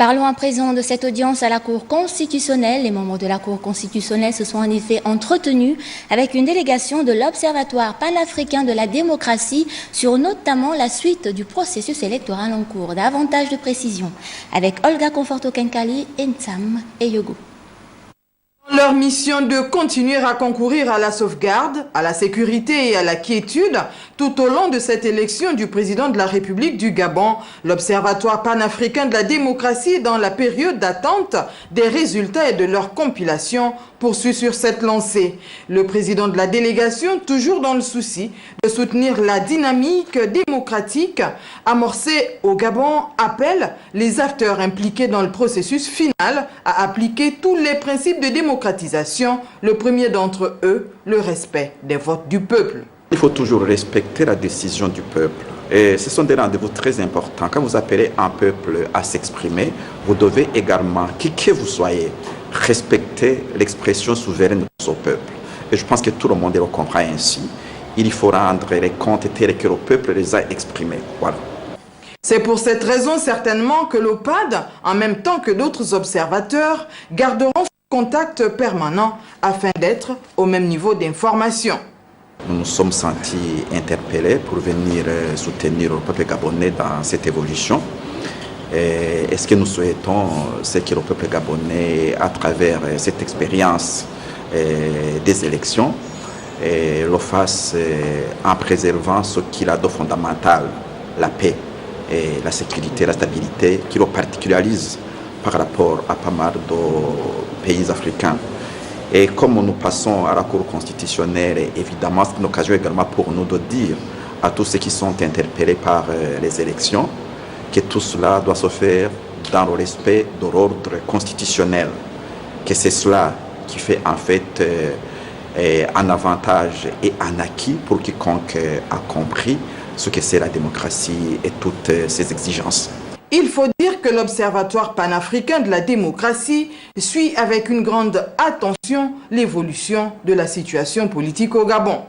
Parlons à présent de cette audience à la Cour constitutionnelle. Les membres de la Cour constitutionnelle se sont en effet entretenus avec une délégation de l'Observatoire panafricain de la démocratie sur notamment la suite du processus électoral en cours. Davantage de précisions avec Olga Conforto-Kenkali, Ensam et Yogo. Leur mission de continuer à concourir à la sauvegarde, à la sécurité et à la quiétude tout au long de cette élection du président de la République du Gabon, l'Observatoire panafricain de la démocratie dans la période d'attente des résultats et de leur compilation poursuit sur cette lancée. Le président de la délégation, toujours dans le souci de soutenir la dynamique démocratique amorcée au Gabon, appelle les acteurs impliqués dans le processus final à appliquer tous les principes de démocratisation, le premier d'entre eux, le respect des votes du peuple. Il faut toujours respecter la décision du peuple. Et ce sont des rendez-vous très importants. Quand vous appelez un peuple à s'exprimer, vous devez également, qui que vous soyez, respecter l'expression souveraine de son peuple. Et je pense que tout le monde le comprend ainsi. Il faut rendre les comptes tels que le peuple les a exprimés. Voilà. C'est pour cette raison certainement que l'OPAD, en même temps que d'autres observateurs, garderont ce contact permanent afin d'être au même niveau d'information. Nous nous sommes sentis interpellés pour venir soutenir le peuple gabonais dans cette évolution. Et ce que nous souhaitons, c'est que le peuple gabonais, à travers cette expérience des élections, le fasse en préservant ce qu'il a de fondamental, la paix, et la sécurité, la stabilité, qui le particuliarise par rapport à pas mal de pays africains. Et comme nous passons à la Cour constitutionnelle, évidemment, c'est une occasion également pour nous de dire à tous ceux qui sont interpellés par les élections que tout cela doit se faire dans le respect de l'ordre constitutionnel, que c'est cela qui fait en fait un avantage et un acquis pour quiconque a compris ce que c'est la démocratie et toutes ses exigences. Il faut dire que l'Observatoire panafricain de la démocratie suit avec une grande attention l'évolution de la situation politique au Gabon.